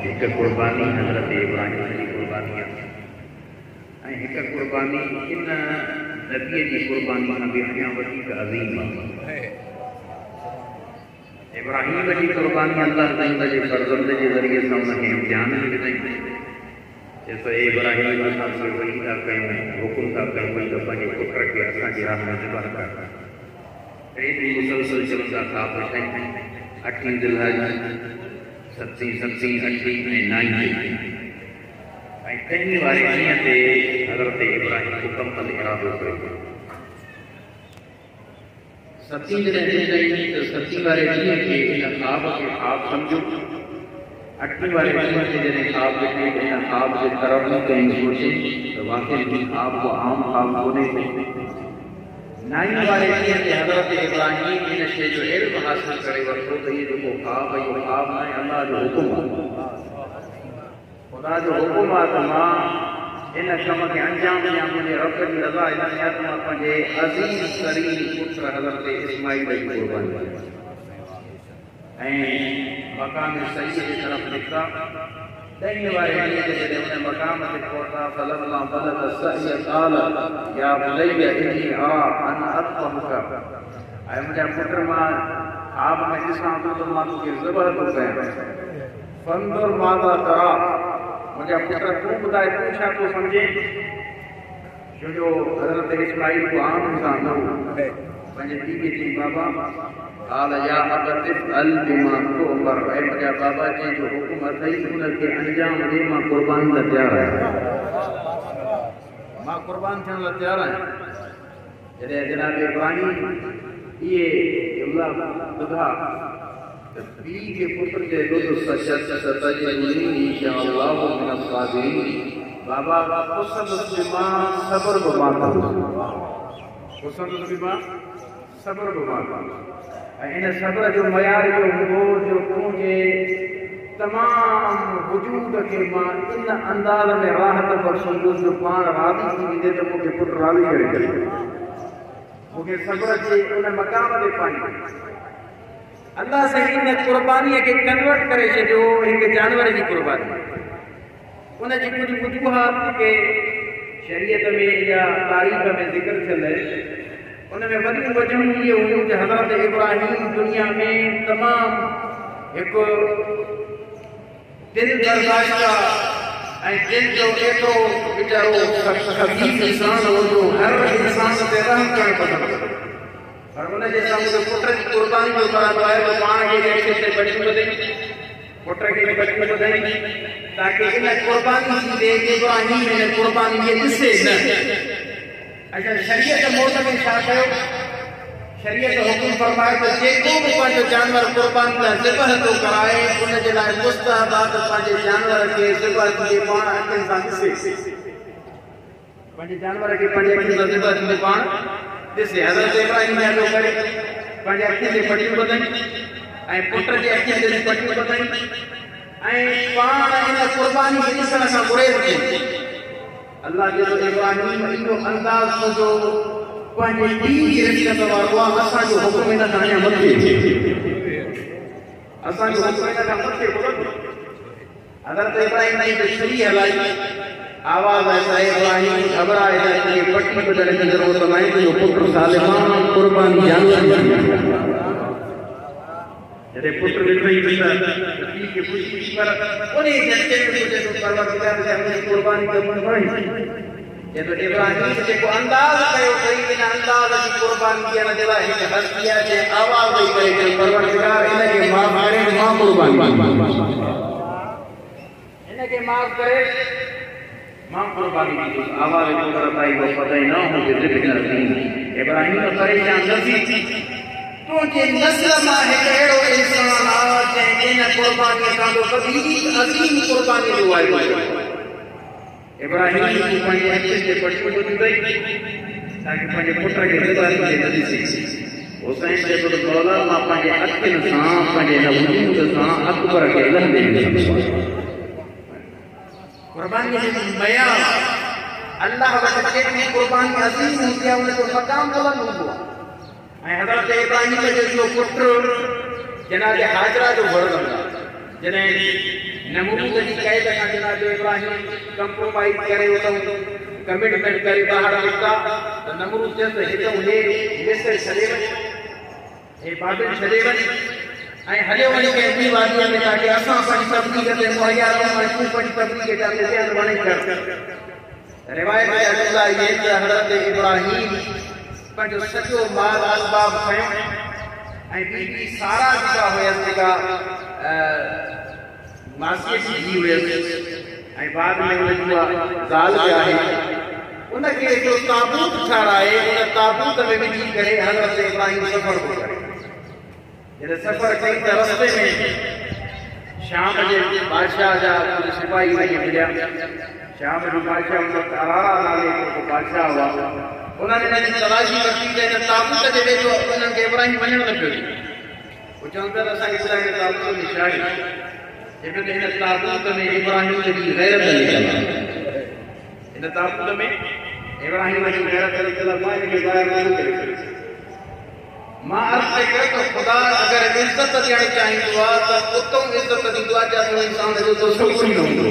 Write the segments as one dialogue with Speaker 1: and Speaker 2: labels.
Speaker 1: एक कुर्बानी हज़रत इब्राहिम जी कुर्बानी ऐं एक कुर्बानी इन नबी जी कुर्बानी खां बि अञा वधीक अज़ीम आहे। इब्राहिम जी कुर्बानी अल्लाह ताला जे फर्ज़ंद जे ज़रिए सां उनखे इम्तिहान में विधाईं। जैसे इब्राहिम असां खे वही था कयूं, हुकुम था कयूं वही त पंहिंजे पुट खे असांजी राह में ज़िबह कर। टे ॾींहं मुसलसल चलंदा था पुछनि 8 ज़िलहज 7 8 ऐं 9 ऐं 10 वारे ॾींहं ते हज़रत इब्राहिम मुकम्मल इरादो कयो। 7 जॾहिं चई त 7 वारे ॾींहं खे इन ख़्वाब खे ख़्वाब सम्झो। 8 वारे ॾींहं ते जॾहिं ख़्वाब ॾिठे त इन ख़्वाब जे तरफ़ कई सोचे त वाक़ई ही ख़्वाब को आम ख़्वाब कोन्हे। 9 वारे ॾींहं ते हज़रत इब्राहिम इन शइ जो इल्म हासिल करे वरितो त इहो जेको ख़्वाब आहे इहो ख़्वाब न आहे, अल्लाह जो हुकुम आहे। ख़ुदा जो हुकुम आहे त मां इन कम खे अंजाम ॾियां, मुंहिंजे रब जी रज़ा इन में आहे त मां पंहिंजे अज़ीज़ तरीन पुट हज़रत इस्माईल जी कुर्बानी ऐं मकाम सही जे तरफ़ निकिता। 10 वारे ॾींहं ते जॾहिं उन मकाम ते पहुता फलम्मा बलग सअय क़ाल या बुनय्य इन्नी अरा अना अज़बहुक, ऐं मुंहिंजा पुट मां ख़्वाब में ॾिसां थो त मां तोखे ज़िबह थो कयां। फंज़ुर माज़ा तरा, मुंहिंजा पुट तूं ॿुधाए तूं छा थो सम्झे। छो जो हज़रत इस्माईल को आम इंसान हो। पंहिंजे बीवी चई बाबा قال يا أبت افعل بما تؤمر، ऐं मुंहिंजा बाबा जंहिंजो हुकुम अथई उनखे अंजाम ॾे, मां क़ुर्बान लाइ तयारु आहियां, मां क़ुर्बान थियण लाइ तयारु आहियां। जॾहिं जनाब इब्राहिम इहे जुमला ॿुधा त पीउ खे पुट चए थो त सतजदुनी इंशाअल्लाह मिन अस्साबिरीन, बाबा क़ुसम से मां सब्र बि मां कंदुसि, क़ुसम से मां सब्र बि मां कंदुसि। ऐं इन सब्र जो मयार इहो हूंदो जो तुंहिंजे तमामु वजूद खे मां इन अंदाज़ में राहत बख़्शंदुसि जो पाण राज़ी थी वेंदे त मूंखे पुटु राज़ी करे छॾे, मूंखे सब्र जे उन मक़ाम ते पाईंदे। अल्लाह साईं इन क़ुर्बानीअ खे कन्वर्ट करे छॾियो हिकु जानवर जी क़ुर्बानी। उनजी कुझु वजूहात के शरीयत में या तारीख़ में ज़िक्र थियल आहे। उनमें वॾियूं वजूं इहे हुयूं त हज़रत इब्राहिम दुनिया में तमामु हिकु दिलि बर्दाश्ता ऐं दिलि जो एतिरो वीचारो खबीस इंसान हो जो हर इंसान ते रहम करणु पसंदि करे। पर उनजे साम्हूं पुट जी क़ुर्बानी जो कराइणो आहे त पाण खे अखियुनि ते बचियूं ॿुधाई, पुट खे बचियूं ॿुधाई ताकी इन क़ुर्बानी थींदे इब्राहिम इन क़ुर्बानी खे ॾिसे न। अच्छा, शरीयत मौत में छा कयो? शरीयत हुकुम फरमाए त जेको बि पंहिंजो जानवर क़ुर्बान लाइ ज़िबह थो कराए उनजे लाइ मुस्तहब आहे त पंहिंजे जानवर खे ज़िबह थींदे पाण अखियुनि सां ॾिसे, पंहिंजे जानवर खे पंहिंजे अखियुनि सां ज़िबह थींदे पाण ॾिसे। हज़रत इब्राहिम छा करे पंहिंजे अखियुनि ते पटियूं ॿधनि ऐं पुट जे अखियुनि ते पटियूं ॿधनि ऐं पाण इन क़ुर्बानी खे ॾिसण सां गुरेज़ कयो। अल्लाह जो इब्राहिम इहो अंदाज़ जो पंहिंजे पीउ खे रिश्तत वारो आहे। असांजो हुकुम इन खां अञा मथे, असांजो हुकुम इन खां मथे ॿुधो। हज़रत इब्राहिम जी छड़ी हलाई, आवाज़ आहे त इब्राहिम घबराए न, तुंहिंजी पटी ॿधण जी ज़रूरत न आहे, तुंहिंजो पुटु सालिमान क़ुर्बानी जानवर जॾहिं पुटु ॾिठई त पीउ खे ख़ुशी थी, पर उन झटके में सोचे थो परवरदिगार छा मुंहिंजी क़ुर्बानी क़बूल करिणी। जेको इब्राहिम जेको अंदाज़ कयो अथई इन अंदाज़ जी क़ुर्बानी ॾियण जे लाइ हिकु हस्ती आहे जे आवाज़ ॾेई करे चयो परवरदिगार इनखे माफ़ करे, मां क़ुर्बानी इनखे माफ़ करे, मां क़ुर्बानी ॾींदुसि। आवाज़ कुदरत आई वो फ़दई न हुजे ज़िक्र इब्राहिम परेशान न थी, तुंहिंजे नस्ल मां हिकु अहिड़ो इंसान आहे जंहिं इन क़ुर्बानीअ खां कभी अज़ीम क़ुर्बानी जो वाइदो कयो। इब्राहिम पंहिंजे अखियुनि ते पटियूं ॿधंदई ताकि पंहिंजे पुट खे ज़िबह थींदे न ॾिसे। हुसैन चए थो त मौला मां पंहिंजे अखियुनि सां पंहिंजे वजूद सां अकबर खे लहंदे ॾिसंदुसि। क़ुर्बानीअ जो मयार अल्लाह वटि जेकी क़ुर्बानी अज़ीम हूंदी आहे उनजो मक़ाम बुलंद हूंदो आहे। ऐं हज़रत इब्राहिम जो पुटु जनाब हाजरा जो घोड़ कंदा जॾहिं नमरूद जी क़ैद खां जनाब इब्राहिम कंप्रोमाइज़ करे कमिटमेंट करे ॿाहिरि निकिता त नमरूद चयो त हिते मिस्र छॾे वञ, हे बाबिल छॾे वञ ऐं हलियो वञे कंहिं ॿी वादीअ में ताकी असां पंहिंजी तबलीग ते मुहैया रहूं ऐं तूं पंहिंजी तबलीग खे ध्यानु वणे कर। रिवायत में अचंदा इहे त हज़रत इब्राहिम पंहिंजो सॼो माल असबाब खयो ऐं बीबी सारा जेका हुयसि जेका मासीअ जी धीउ हुयसि ऐं बाद में उन जी ज़ाल आहे उनखे हिकिड़ो ताबूत ठाराए उन ताबूत में विझी करे हज़रत इब्राहिम सफ़र पियो करे। जॾहिं सफ़र कई त रस्ते में शाम जे बादशाह जा कुझु सिपाही वञी मिलिया। शाम जो बादशाह उन वक़्तु अरारा नाले को बादशाह हुआ। उन्होंने हिनजी तलाशी वरिती त हिन ताबूत जे वेझो उन्हनि खे इब्राहिम वञणु न पियो ॾिए। हू चवनि पिया त असांखे ॿुधाए हिन ताबूत में छा आहे? चइबो त हिन ताबूत में इब्राहिम जी गैरत लिखियल आहे। हिन ताबूत में इब्राहिम जी गैरत लिखियल आहे। मां हिनखे ज़ाहिर न करे मां अर्ज़ कयो त ख़ुदा अगरि इज़त ॾियणु चाहींदो आहे त उतां इज़त ॾींदो आहे जिते इंसान जो तसव्वुर न हूंदो।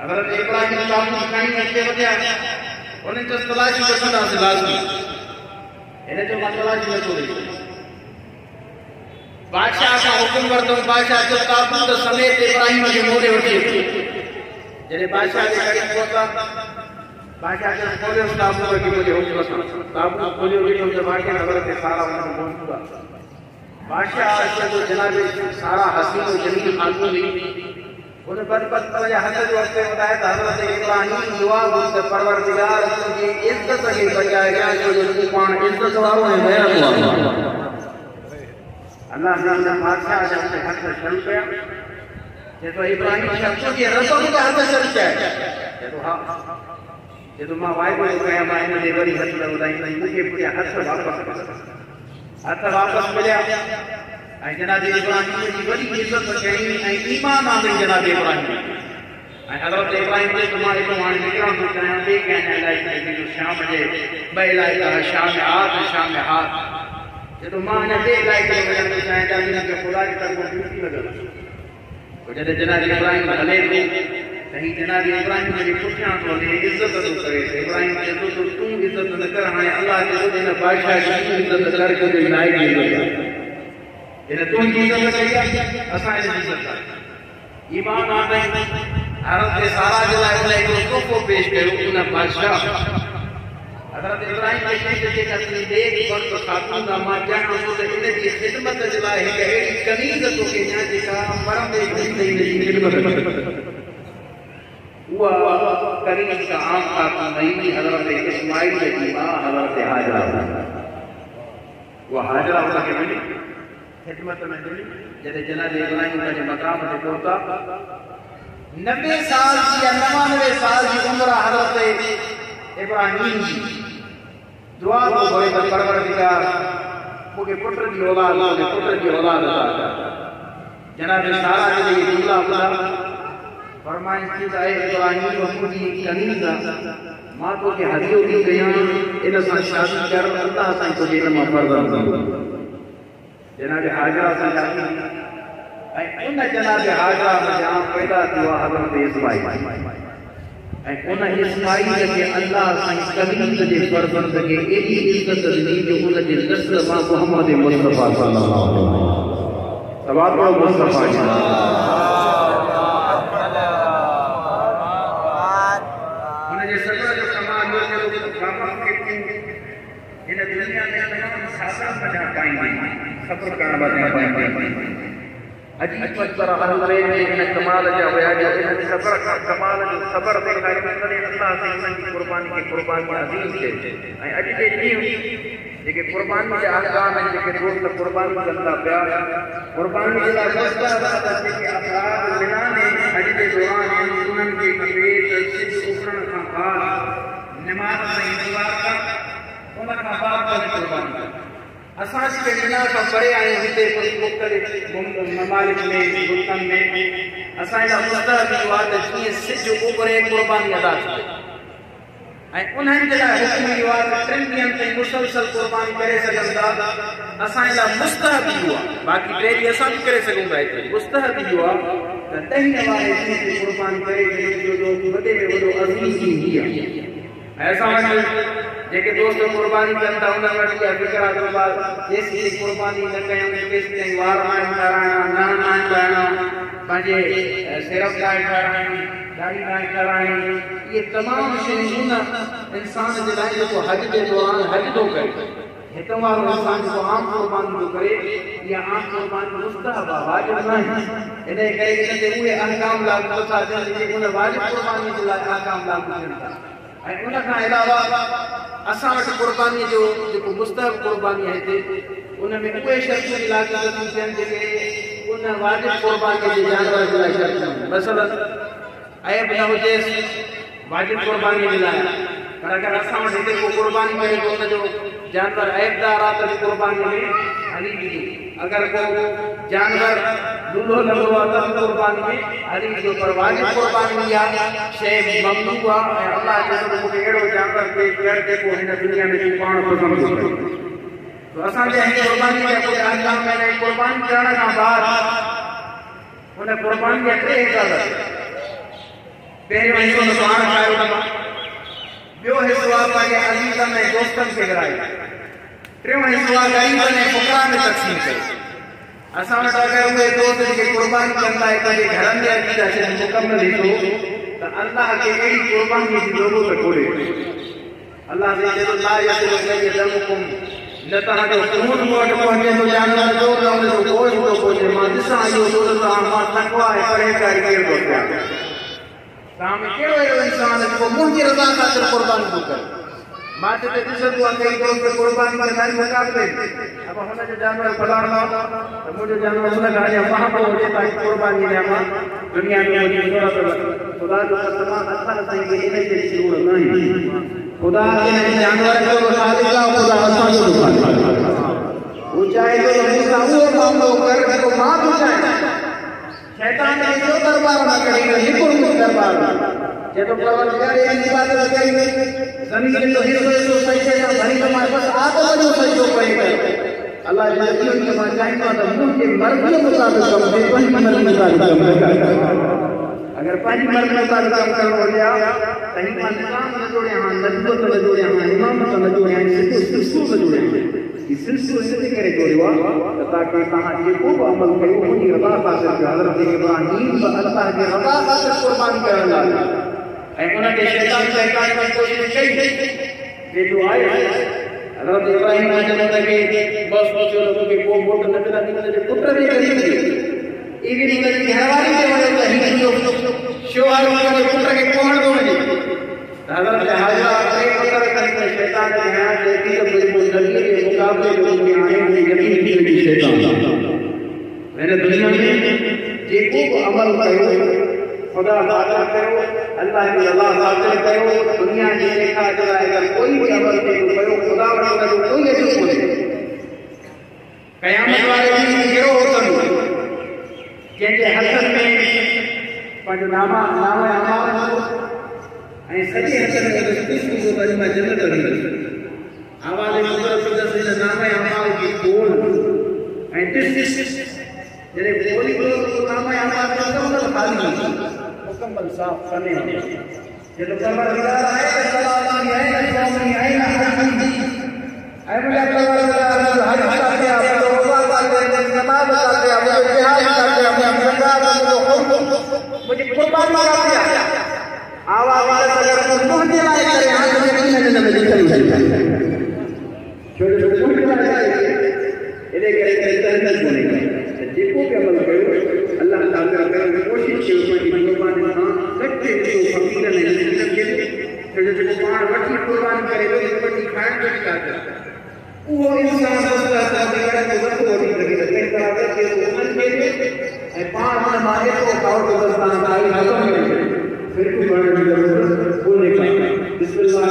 Speaker 1: हज़रत इब्राहिम ताबूत खणी अॻिते वधिया। उन्हनि जो तलाशी वठंदासीं लाज़मी, हिन जो मां तलाशी नथो ॾेई। बादशाह खां हुकुम वरितो। बादशाह जो ताबूत समेत इब्राहिम खे मोड़े वठी अचे। जॾहिं बादशाह जे करीब पहुता बादशाह जो खोलियो ताबूत खे मुंहिंजे हुकुम सां। ताबूत खोलियो ॾिठो त वाक़ई हज़रत सारा हुन में मौजूद आहे। बादशाह चयो जनाब सारा हसीन जमील ख़ातून हुई। उन बदबख्त जा हथ जो अॻिते वधाए त हज़रत इब्राहिम दुआ घुरी त परवरदिगार तुंहिंजी इज़त खे बचाए छो जो तूं पाण इज़त वारो ऐं गैरत वारो आहे। अल्लाह ताला बादशाह जा हथ छल कया। चए थो इब्राहिम तुंहिंजे रब जा हथ छल कया? चए थो हा। चए थो मां वाइदो कयां मां हिन ॾे वरी हथ न वधाईंदुसि। मूंखे मुंहिंजा हथ वापसि मिलिया ऐं जनाब इब्राहिम जी वॾी इज़त कई ऐं ईमान आंदई जनाब इब्राहिम। ऐं हज़रत इब्राहिम चए त मां हितां हाणे निकिरणु थो चाहियां ॿिए कंहिं इलाइक़े में शाम जे ॿ इलाइक़ा शामिआत ऐं शामिआत। चए थो मां हिन ॿिए इलाइक़े में वञणु थो चाहियां जिन खे ख़ुदा जी तरफ़ां ड्यूटी लॻल आहे। पोइ जॾहिं जनाब इब्राहिम हले थो त हीउ जनाब इब्राहिम जे पुठियां थो हले इज़त थो करे। इब्राहिम चए थो तूं इज़त न कर हाणे अलाह चए थो हिन बादशाह जी तूं इज़त कर तुंहिंजे लाइक़ जी इज़त आहे। हिन तुंहिंजी इज़त कई आहे असां हिन जी इज़त आहे। ईमान आंदई हज़रत सारा जे लाइ उन हिकिड़ो तोहफ़ो पेश कयो। उन बादशाह हज़रत इब्राहिम खे चई त जेका तुंहिंजी नेक वक़्तु ख़ातून आहे मां ॼाणां थो त इन जी ख़िदमत जे लाइ हिकु अहिड़ी कमीज़ तोखे ॾियां जेका मरंदे ज़िंदे इन जी ख़िदमत करे। उहा कमीज़ का आम ख़ातून हुई हज़रत इस्माइल जी मां हज़रत हाजरा। उहा हाजरा उनखे मिली खिदमत में मिली। जॾहिं जनाब इब्राहिम पंहिंजे मक़ाम ते पहुता 90 साल जी या 99 साल जी उम्र हज़रत इब्राहिम जी दुआ को घुरे त परवरदिगार मूंखे पुट जी औलाद अता कर। जनाब सारा जॾहिं इहे जुमला ॿुधा फरमाइश थी त इब्राहिम मुंहिंजी कमीज़ आहे मां तोखे हदियो थी कयां इन सां शादी कर अल्लाह ताईं तोखे इन मां फर्ज़ कंदो। जनाब हाजरा सां शादी ऐं उन जनाब हाजरा में जाम पैदा थियो आहे हज़रत इस्माइल ऐं उन इस्माइल खे अल्लाह साईं कमीज़ जे फर्ज़ंद खे एॾी इज़त ॾिनी जो उन जे नस्ल मां मुहम्मद मुस्तफ़ा सल्लल्लाहु अलैहि वसल्लम तवादुअ मुस्तफ़ा उन जे सब्र जो कमाल इहो थियो त बाबा खे हिन दुनिया में तमामु सादा बचा पाईंदी सब्र करण वारा पाईंदी। अजीब तरह हज़रे में इन कमाल जा हुया जो इन सब्र का कमाल जो सब्र दिखाई करे अल्लाह से उनकी कुर्बानी की कुर्बानी अजीम थे। ऐं अॼु जे ॾींहुं जेके कुर्बानी जा अहकाम आहिनि जेके दोस्त कुर्बानी कंदा पिया कुर्बानी जे लाइ जेके अफ़राद मिला ने अॼु जे दौरान उन्हनि खे खपे त सिज उथण खां बाद नमाज़ में इंतज़ार कर उन खां बाद कुर्बानी कर। असां जेके मिना खां परे आहियूं हिते मुख़्तलिफ़ ममालिक में मुल्कनि में असां जा मुस्तहब इहो आहे त जीअं सिज उभरे कुर्बानी अदा थिए। ऐं उन्हनि जे लाइ हुकुम इहो आहे त 3 ॾींहंनि ताईं मुसलसल क़ुर्बानी करे सघनि था। असांजे लाइ मुस्तहब इहो आहे, बाक़ी 3 ॾींहं असां बि करे सघूं था। हिते मुस्तहब इहो आहे त 10 वारे ॾींहं ते क़ुर्बानी करे जो वॾे में वॾो अज़ीम ॾींहुं आहे। ऐं असां वटि जेके दोस्त क़ुर्बानी कनि था उन वटि इहा फ़िक्र आहे त जेसीं क़ुर्बानी न कयूं तेसीं ताईं वार आहिनि ठाराइणा, नण आहिनि ठाहिणा, पंहिंजे सिर लाइ ठाराइणी, दाढ़ी लाइ ठाराइणी, इहे तमामु शयूं उन इंसान जे लाइ जेको हज जे दौरान हज थो करे, हिकु वारो इंसान जेको आम क़ुर्बानी थो करे, इहा आम क़ुर्बानी मुस्तहब आहे, वाजिब न आहे। इन करे इन ते उहे अहकाम लागू था थियनि जेके उन वाजिब क़ुर्बानी जे लाइ अहकाम लागू थियनि था। ऐं उन खां अलावा असां वटि क़ुर्बानी जो जेको मुस्तहब क़ुर्बानी आहे हिते उन में उहे शर्तूं लागू थियूं थियनि जेके उन वाजिब क़ुर्बानी जे जानवर जे लाइ शर्तूं आहिनि। मसलन ऐब न हुजेसि वाजिब क़ुर्बानी जे लाइ, पर अगरि असां वटि हिते को क़ुर्बानी करे थो उनजो जानवर ऐबदार आहे त क़ुर्बानी में हली ॾिजे। अगरि को जानवर लूलो लॻो आहे त क़ुर्बानी में हली ॾिजो, पर वाजिब क़ुर्बानी इहा शइ ममनू आहे। ऐं अलाह चवंदो त मूंखे अहिड़ो जानवर पेश कर जेको हिन दुनिया में तूं पाण पसंदि थो करे। त असांजे हिन क़ुर्बानी जा कुझु अहकाम आहिनि। क़ुर्बानी करण खां बाद हुन क़ुर्बानी जा 3 हिसा आहिनि। पहिरियों हिसो त पाण खायो था, ॿियो हिसो आहे पंहिंजे अज़ीज़नि ऐं दोस्तनि खे विराए, टियों हिसो आहे ग़रीबनि ऐं फ़ुक़रा में तक़सीम कयो। असां वटि अगरि उहे दोस्त जेके क़ुर्बानी कंदा आहिनि पंहिंजे घरनि जे अॻियां शइ मुकमल हिसो त अल्लाह खे अहिड़ी क़ुर्बानीअ जी ज़रूरत कोन्हे। अल्लाह जे चयो ला यकुल दमुकुम, न तव्हांजो खून मूं वटि पहुचे थो जानवर जो, न हुनजो गोश्त थो पहुचे। मां ॾिसां इहो सूरत आहे, मां तक़वा ऐं परहेज़गारी केरु थो कयां। तव्हां में कहिड़ो अहिड़ो इंसान जेको मुंहिंजी रज़ा ख़ातिर क़ुर्बानी थो करे। मां त ॾिसंदो आहे कई दोस्त क़ुर्बानी करे ॾाढी मुक़ाबले, अब हुनजो जानवर फलाणो आहे त मुंहिंजो जानवर हुन खां अञा महाबो हुजे त क़ुर्बानी ॾियां मां दुनिया में मुंहिंजी ज़रूरत ख़ुदा जो कसम आहे असां ताईं इन जी ज़रूरत न आहे। ख़ुदा इन जानवर जो ख़ालिक़ आहे, ख़ुदा असांजो बि ख़ालिक़ आहे। हू चाहे थो त मूंसां उहो मामिलो कर जेको मां थो चाहियां। शैतान ने जो दरबार न करी निकुल दरबार जब परवरदिगार जी इबादत कई ज़मीन जो हिस्सो सजदे सां भरी मां बस आदम जो सजदो कई अल्लाह जे नबी खे मां चाहींदो त मुंहिंजे मर्ज़ी मुताबिक़ कम करे, पंहिंजी मर्ज़ी मुताबिक़ कम करे। अगर पंहिंजी मर्ज़ी मुताबिक़ कम करणो हुजे त हिन मां निज़ाम न जोड़िया हां, नज़बत न जोड़िया हां, इमामत न जोड़िया हां, सिलसिलो न जोड़िया हां। ये सिलसिलो इनके करे जोड़ियो आहे ताकि तव्हां जेको बि अमल कयो मुंहिंजी रज़ा ख़ातिर कयो। हज़रत इब्राहीम त अल्लाह जे रज़ा ख़ातिर क़ुर्बानी करण लाइ ऐं उनखे शैतान बहकाइण जी कोशिशि कई जेको आहे। हज़रत इब्राहीम चवंदा कि बस सोचियो त तोखे को मोट न मिला, हुनजे पुट जे क़रीब थी इवन हुनजी घरवारी ते वञो त हिन जो शोहर हुनजे पुट खे कोहण थो वञे। हज़रत हाजरा टे पत्थर खणी शैतान खे हयात ॾिठी त बिल्कुलु नबीअ जे मुक़ाबले में उनखे हाणे यकीन थी वई शैतान। हिन दुनिया में जेको बि अमल कयो ख़ुदा ख़ातिर कयो, अल्लाह जी रज़ा ख़ातिर कयो। दुनिया जी लेखा जे लाइ अगरि कोई बि अमल कयो ख़ुदा वटि हुनजो कोई अजर कोन्हे। क़यामत वारे ॾींहुं कहिड़ो हुकुम जंहिंजे हथनि में पंहिंजो नामा अमाल ऐं सॼे हथनि में ख़ुशबू वरी मां जन्नत वेंदुसि। आवाज़ मुक़ररु हिन नामे अमाल खे खोल ऐं ॾिस जॾहिं खोली नामे अमाल मुकमल ख़ाली मुकमल साफ़ कने जॾहिं परवरदिगार आहे त सलामी आहे न कौमी आहे न हक़ी ऐं मुंहिंजा परवरदिगार हज था कया, मुंहिंजो रोज़ा था कया, मुंहिंजी नमाज़ था कया, मुंहिंजो जिहाद था कया, मुंहिंजी ज़कात, मुंहिंजो ख़ुर्ब, मुंहिंजी क़ुर्बानी था कया। आवाज़ अगर मुंहिंजे लाइ करे हाणे यकीन न में लिखल हुजे छो जो मुंहिंजे लाइ इन करे तहरीक कोन्हे। जेको बि अमल कयो अल्लाह ताला करण जी कोशिशि कयो पंहिंजी क़ुर्बानी सां घटि फ़क़ीरनि ऐं मिसकीननि खे, छो जो जेको पाण वठी क़ुर्बानी करे थो वठी खाइण जो छा करे उहो इंसान वठी सघे त कंहिं तरह ते उन्हनि खे ऐं पाण हुन मां एतिरो खाओ त तव्हां काई हज़म करे छॾे फिर भी बढ़ने की जरूरत कोई नहीं। बिस्मिल्लाह